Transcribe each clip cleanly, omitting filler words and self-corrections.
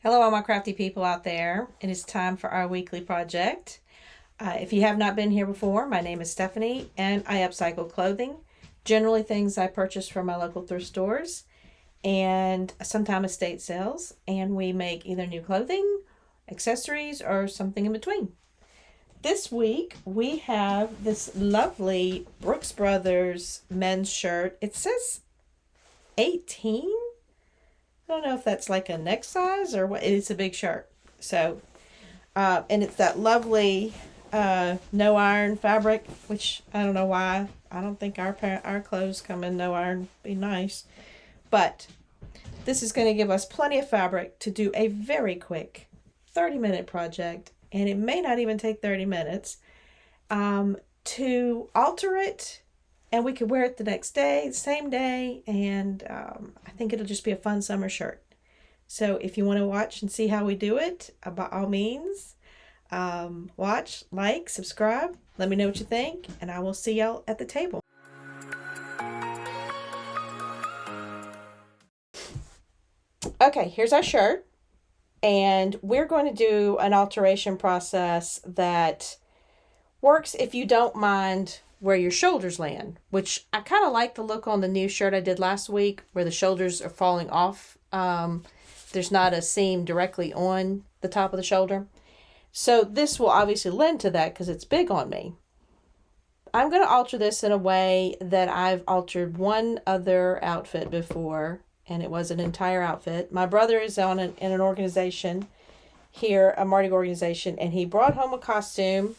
Hello, all my crafty people out there. It is time for our weekly project. If you have not been here before, my name is Stephanie and I upcycle clothing, generally things I purchase from my local thrift stores and sometimes estate sales. And we make either new clothing, accessories, or something in between. This week we have this lovely Brooks Brothers men's shirt. It says 18. I don't know if that's like a neck size or what. It's a big shirt. So, and it's that lovely no iron fabric, which I don't know why. I don't think our clothes come in no iron. Be nice, but this is going to give us plenty of fabric to do a very quick 30-minute project, and it may not even take 30 minutes to alter it. And we could wear it the next day, same day, and I think it'll just be a fun summer shirt. So if you want to watch and see how we do it, by all means, watch, like, subscribe. Let me know what you think, and I will see y'all at the table. Okay, here's our shirt, and we're going to do an alteration process that works if you don't mind where your shoulders land, which I kind of like the look on the new shirt I did last week where the shoulders are falling off. There's not a seam directly on the top of the shoulder. So this will obviously lend to that because it's big on me. I'm going to alter this in a way that I've altered one other outfit before, and it was an entire outfit. My brother is in an organization here, a Mardi Gras organization, and he brought home a costume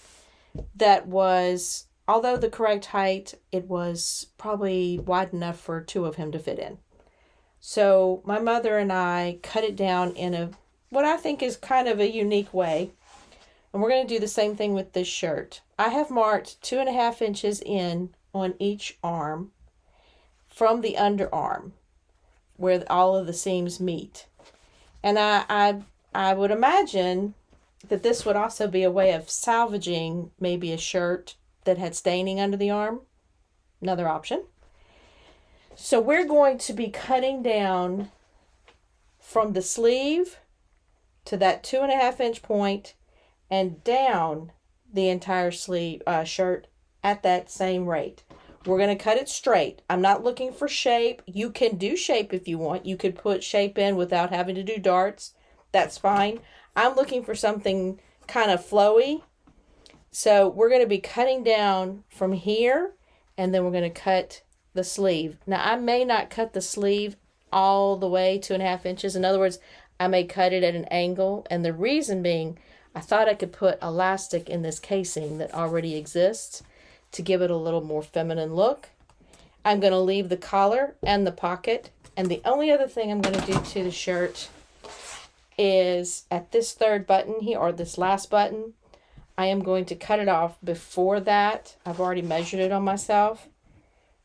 that was, although the correct height, it was probably wide enough for two of him to fit in. So my mother and I cut it down in what I think is kind of a unique way. And we're going to do the same thing with this shirt. I have marked 2.5 inches in on each arm from the underarm where all of the seams meet. And I would imagine that this would also be a way of salvaging maybe a shirt that had staining under the arm. Another option. So we're going to be cutting down from the sleeve to that 2.5 inch point and down the entire sleeve shirt at that same rate. We're going to cut it straight. I'm not looking for shape. You can do shape if you want. You could put shape in without having to do darts. That's fine. I'm looking for something kind of flowy. So we're going to be cutting down from here, and then we're going to cut the sleeve. Now, I may not cut the sleeve all the way 2.5 inches. In other words, I may cut it at an angle. And the reason being, I thought I could put elastic in this casing that already exists to give it a little more feminine look. I'm going to leave the collar and the pocket. And the only other thing I'm going to do to the shirt is at this third button here, or this last button, I am going to cut it off before that. I've already measured it on myself.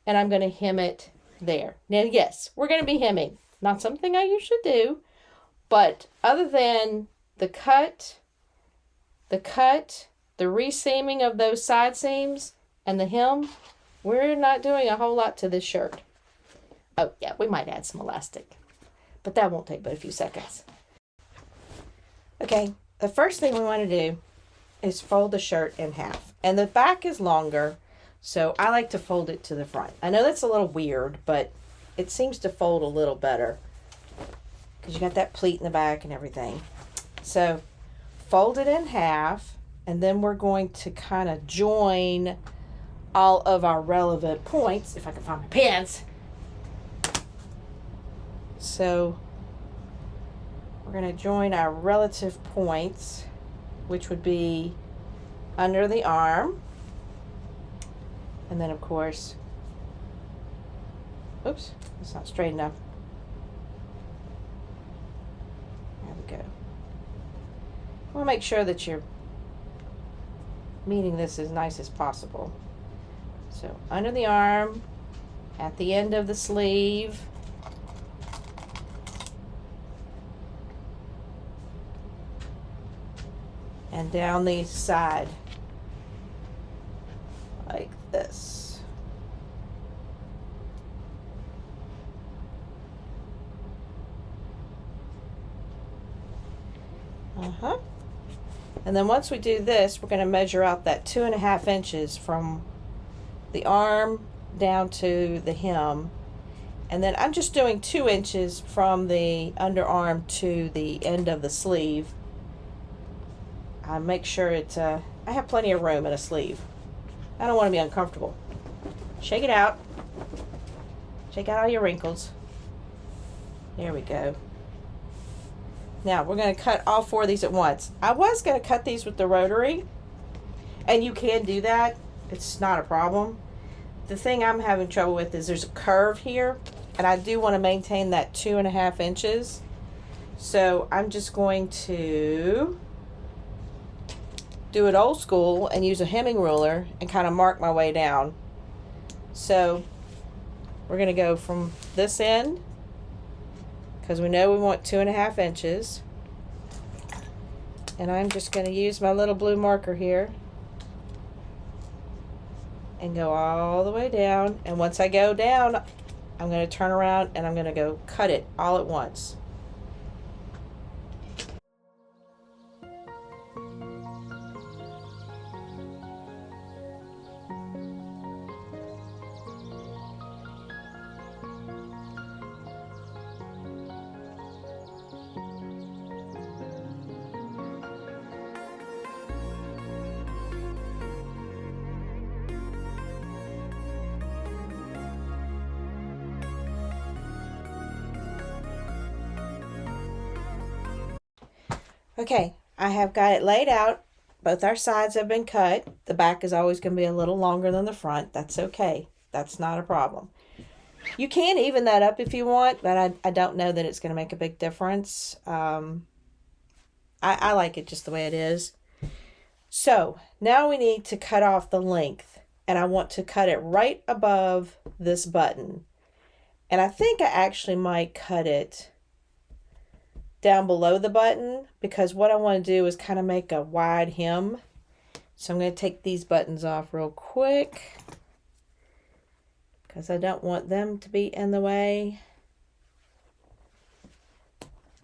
And I'm going to hem it there. Now, yes, we're going to be hemming. Not something I usually do. But other than the cut, the re-seaming of those side seams, and the hem, we're not doing a whole lot to this shirt. Oh, yeah, we might add some elastic. But that won't take but a few seconds. Okay, the first thing we want to do is fold the shirt in half. And the back is longer, so I like to fold it to the front. I know that's a little weird, but it seems to fold a little better because you got that pleat in the back and everything. So fold it in half, and then we're going to kind of join all of our relevant points, if I can find my pins. So we're going to join our relative points, which would be under the arm. And then, of course, oops, it's not straight enough. There we go. We'll make sure that you're meeting this as nice as possible. So under the arm, at the end of the sleeve, and down the side like this. And then once we do this, we're going to measure out that 2.5 inches from the arm down to the hem. And then I'm just doing 2 inches from the underarm to the end of the sleeve. I make sure I have plenty of room in a sleeve. I don't want to be uncomfortable. Shake it out. Shake out all your wrinkles. There we go. Now we're going to cut all 4 of these at once. I was going to cut these with the rotary, and you can do that. It's not a problem. The thing I'm having trouble with is there's a curve here, and I do want to maintain that 2.5 inches. So I'm just going to do it old school and use a hemming ruler and kind of mark my way down. So we're going to go from this end, because we know we want 2.5 inches. And I'm just going to use my little blue marker here and go all the way down. And once I go down, I'm going to turn around and I'm going to go cut it all at once. Okay, I have got it laid out. Both our sides have been cut. The back is always going to be a little longer than the front. That's okay. That's not a problem. You can even that up if you want, but I don't know that it's going to make a big difference. I like it just the way it is. So now we need to cut off the length, and I want to cut it right above this button. And I think I actually might cut it down below the button, because what I want to do is kind of make a wide hem. So I'm going to take these buttons off real quick, because I don't want them to be in the way.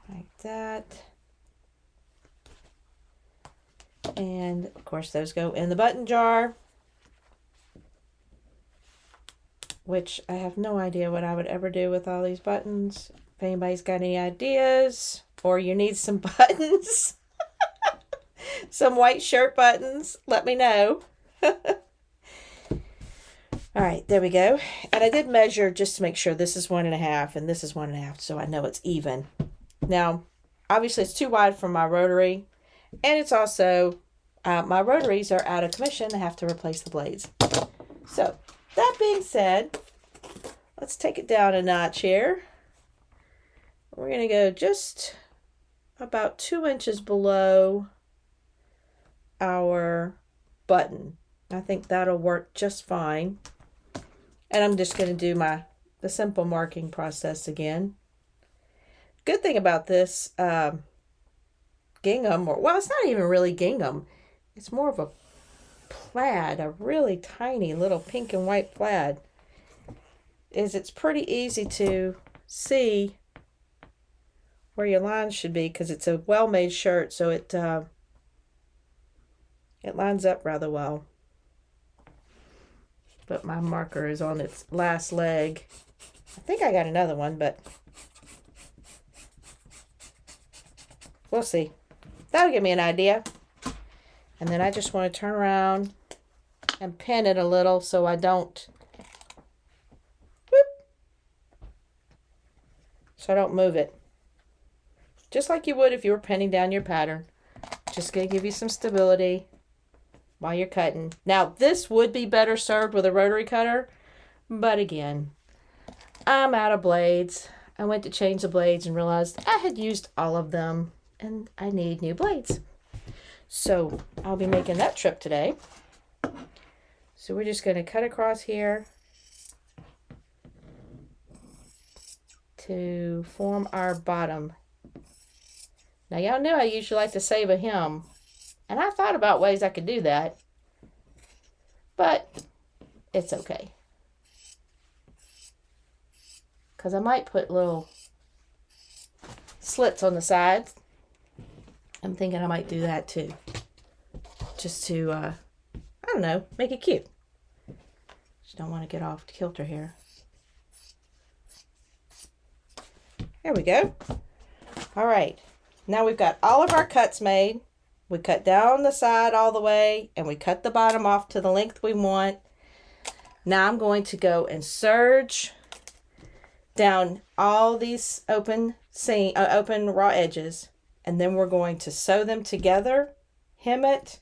Like that. And of course those go in the button jar, which I have no idea what I would ever do with all these buttons. If anybody's got any ideas, or you need some buttons, some white shirt buttons, let me know. All right, there we go. And I did measure just to make sure this is 1.5 and this is 1.5, so I know it's even. Now, obviously it's too wide for my rotary, and it's also, my rotaries are out of commission. I have to replace the blades. So, that being said, let's take it down a notch here. We're going to go just about 2 inches below our button. I think that'll work just fine. And I'm just going to do the simple marking process again. Good thing about this gingham, well, it's not even really gingham. It's more of a plaid, a really tiny little pink and white plaid, is it's pretty easy to see where your lines should be, because it's a well-made shirt, so it lines up rather well. But my marker is on its last leg. I think I got another one, but we'll see. That'll give me an idea. And then I just want to turn around and pin it a little so I don't, so I don't move it. Just like you would if you were pinning down your pattern. Just going to give you some stability while you're cutting. Now, this would be better served with a rotary cutter, but again, I'm out of blades. I went to change the blades and realized I had used all of them and I need new blades. So I'll be making that trip today. So we're just going to cut across here to form our bottom. Now, y'all know I usually like to save a hem, and I thought about ways I could do that, but it's okay. Because I might put little slits on the sides. I'm thinking I might do that too. Just to, I don't know, make it cute. Just don't want to get off kilter here. There we go. All right. Now we've got all of our cuts made. We cut down the side all the way and we cut the bottom off to the length we want. Now I'm going to go and serge down all these open raw edges, and then we're going to sew them together, hem it,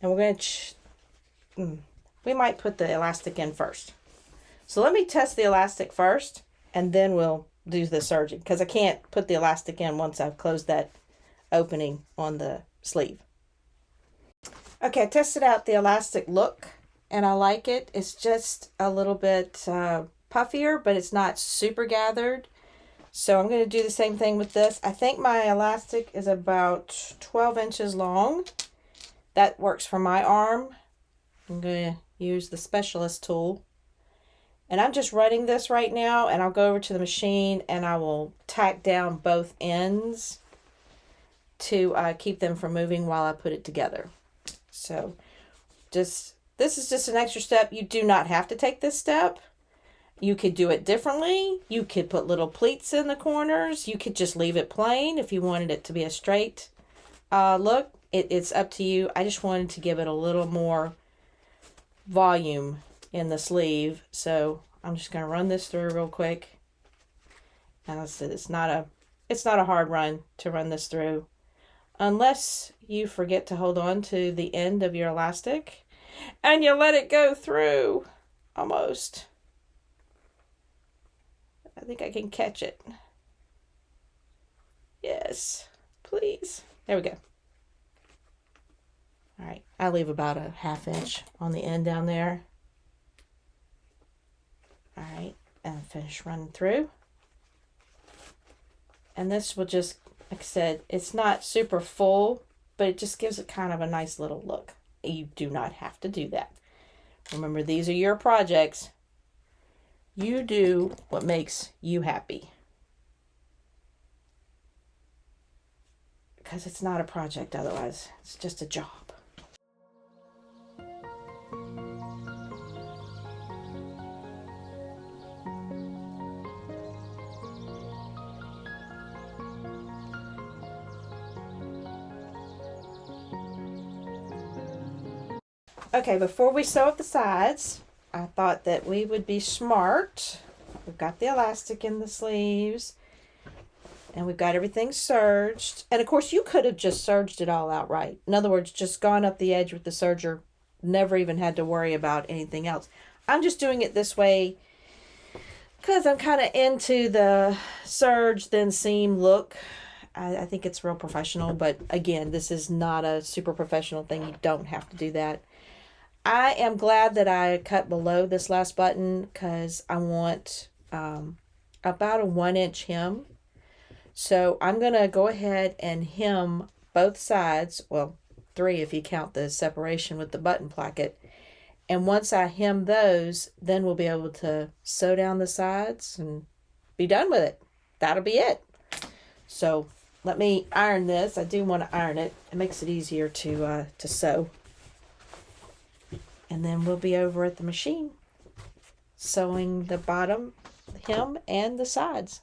and we're going to, we might put the elastic in first. So let me test the elastic first, and then we'll do the serging, because I can't put the elastic in once I've closed that opening on the sleeve. Okay, I tested out the elastic look, and I like it. It's just a little bit puffier, but it's not super gathered. So I'm going to do the same thing with this. I think my elastic is about 12 inches long. That works for my arm. I'm going to use the specialist tool. And I'm just running this right now, and I'll go over to the machine and I will tack down both ends to keep them from moving while I put it together. So this is just an extra step. You do not have to take this step. You could do it differently. You could put little pleats in the corners. You could just leave it plain if you wanted it to be a straight look. It's up to you. I just wanted to give it a little more volume in the sleeve. So I'm just going to run this through real quick. And I said it's not a hard run to run this through, unless you forget to hold on to the end of your elastic and you let it go through almost. I think I can catch it. Yes, please. There we go. All right, I leave about a 1/2 inch on the end down there. All right, and finish running through. And this will just, like I said, it's not super full, but it just gives it kind of a nice little look. You do not have to do that. Remember, these are your projects. You do what makes you happy. Because it's not a project otherwise. It's just a job. Okay, before we sew up the sides, I thought that we would be smart. We've got the elastic in the sleeves, and we've got everything serged. And of course, you could have just serged it all outright. In other words, just gone up the edge with the serger, never even had to worry about anything else. I'm just doing it this way because I'm kind of into the serge then seam look. I think it's real professional, but again, this is not a super professional thing. You don't have to do that. I am glad that I cut below this last button because I want about a 1-inch hem. So I'm going to go ahead and hem both sides. Well, 3 if you count the separation with the button placket. And once I hem those, then we'll be able to sew down the sides and be done with it. That'll be it. So let me iron this. I do want to iron it. It makes it easier to sew. And then we'll be over at the machine sewing the bottom hem and the sides.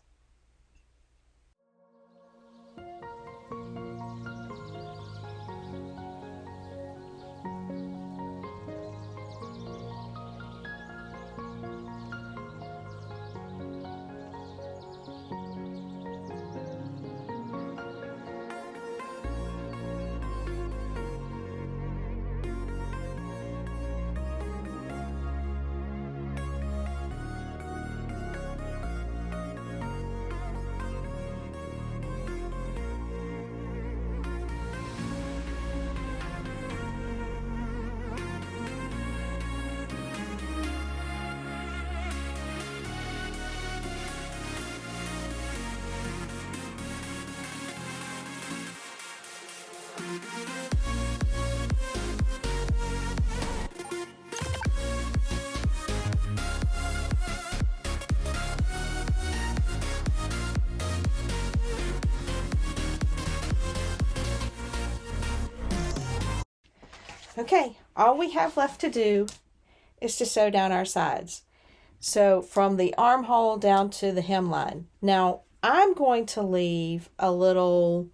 Okay, all we have left to do is to sew down our sides. So from the armhole down to the hemline. Now I'm going to leave a little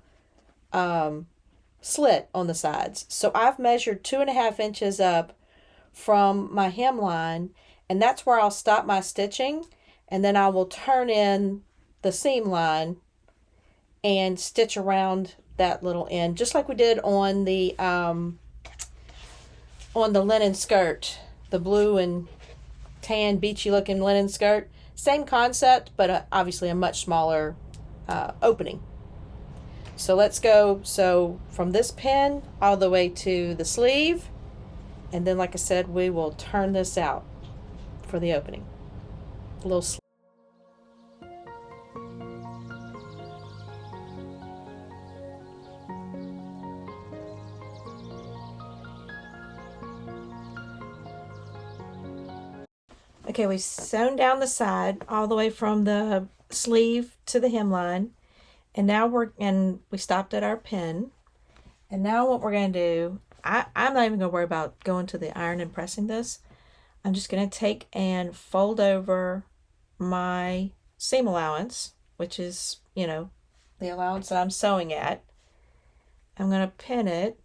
slit on the sides. So I've measured 2.5 inches up from my hemline, and that's where I'll stop my stitching, and then I will turn in the seam line and stitch around that little end, just like we did on the linen skirt, the blue and tan beachy looking linen skirt. Same concept, but obviously a much smaller opening. So let's go. So from this pin all the way to the sleeve, and then like I said, we will turn this out for the opening. A little Okay, we've sewn down the side all the way from the sleeve to the hemline, and now we stopped at our pin. And now what we're going to do, I'm not even going to worry about going to the iron and pressing this. I'm just going to take and fold over my seam allowance, which is, the allowance that I'm sewing at. I'm going to pin it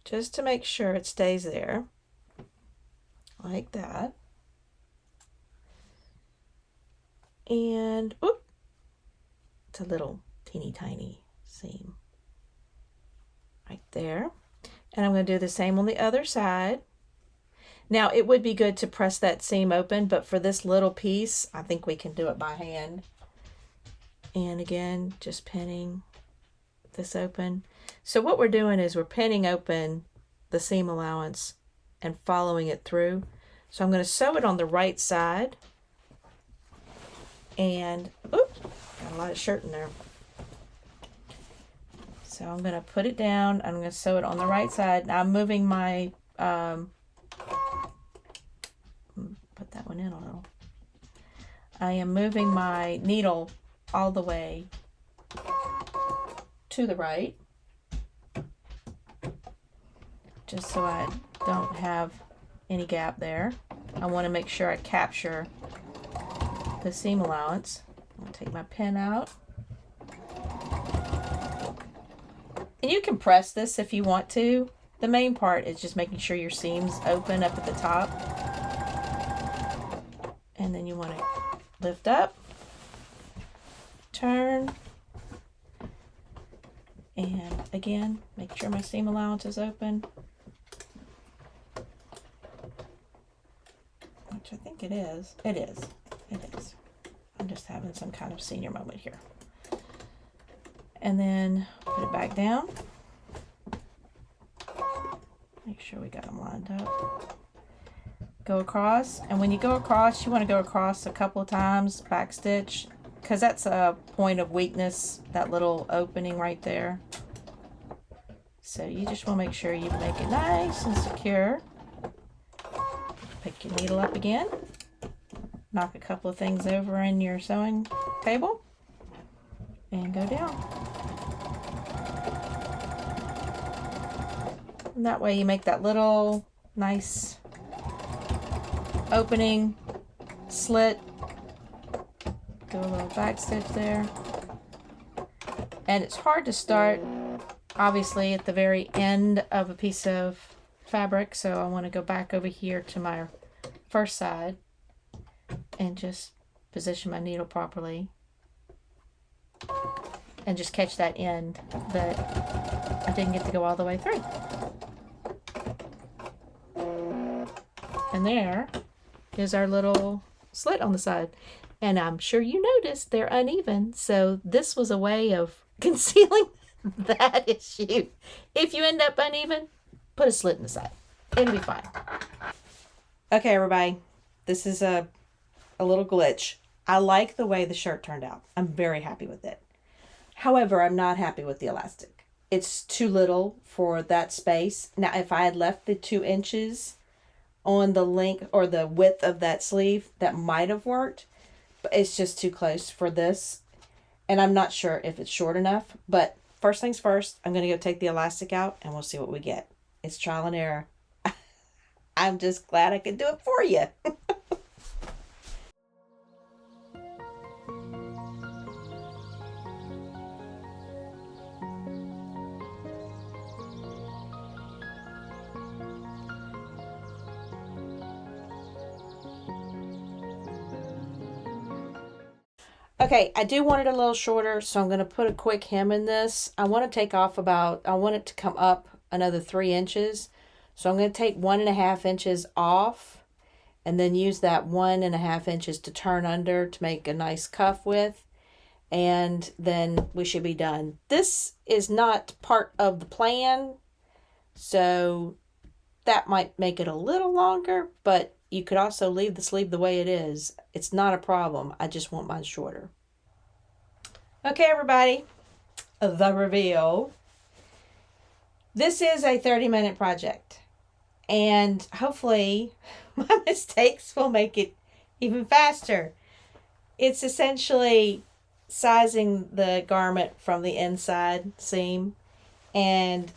just to make sure it stays there, like that. And it's a little teeny tiny seam right there. And I'm going to do the same on the other side. Now it would be good to press that seam open, but for this little piece I think we can do it by hand. And again, just pinning this open. So what we're doing is we're pinning open the seam allowance and following it through. So I'm going to sew it on the right side. And got a lot of shirt in there. So I'm going to put it down. I'm going to sew it on the right side. Now I'm moving my put that one in a little. I am moving my needle all the way to the right, just so I don't have any gap there. I want to make sure I capture the seam allowance. I'll take my pin out. And you can press this if you want to. The main part is just making sure your seams open up at the top. And then you want to lift up, turn, and again, make sure my seam allowance is open. Which I think it is. It is. It is. I'm just having some kind of senior moment here. And then put it back down. Make sure we got them lined up. Go across, and when you go across, you want to go across a couple of times, back stitch, because that's a point of weakness, that little opening right there. So you just want to make sure you make it nice and secure. Pick your needle up again. Knock a couple of things over in your sewing table and go down. And that way you make that little nice opening, slit, do a little back stitch there. And it's hard to start obviously at the very end of a piece of fabric, so I want to go back over here to my first side and just position my needle properly and just catch that end that I didn't get to go all the way through. And there is our little slit on the side. And I'm sure you noticed they're uneven, so this was a way of concealing that issue. If you end up uneven, put a slit in the side. It'll be fine. Okay, everybody. This is a little glitch. I like the way the shirt turned out. I'm very happy with it. However, I'm not happy with the elastic. It's too little for that space. Now, if I had left the 2 inches on the length or the width of that sleeve, that might have worked, but it's just too close for this. And I'm not sure if it's short enough, but first things first, I'm going to go take the elastic out and we'll see what we get. It's trial and error. I'm just glad I could do it for you. Okay, I do want it a little shorter, so I'm going to put a quick hem in this. I want to take off I want it to come up another 3 inches. So I'm going to take 1.5 inches off and then use that 1.5 inches to turn under to make a nice cuff with. And then we should be done. This is not part of the plan, so that might make it a little longer, but you could also leave the sleeve the way it is. It's not a problem. I just want mine shorter. Okay, everybody, the reveal. This is a 30-minute project, and hopefully my mistakes will make it even faster. It's essentially sizing the garment from the inside seam. And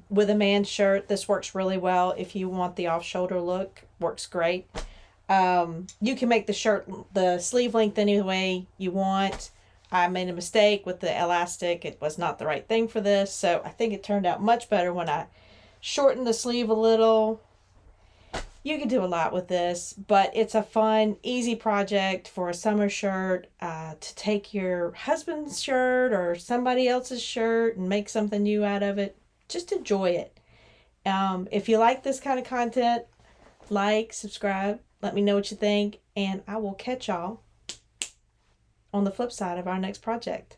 with a man's shirt, this works really well. If you want the off-shoulder look, works great. You can make the sleeve length any way you want. I made a mistake with the elastic. It was not the right thing for this. So I think it turned out much better when I shortened the sleeve a little. You can do a lot with this, but it's a fun, easy project for a summer shirt, to take your husband's shirt or somebody else's shirt and make something new out of it. Just enjoy it. If you like this kind of content, like, subscribe, let me know what you think, and I will catch y'all on the flip side of our next project.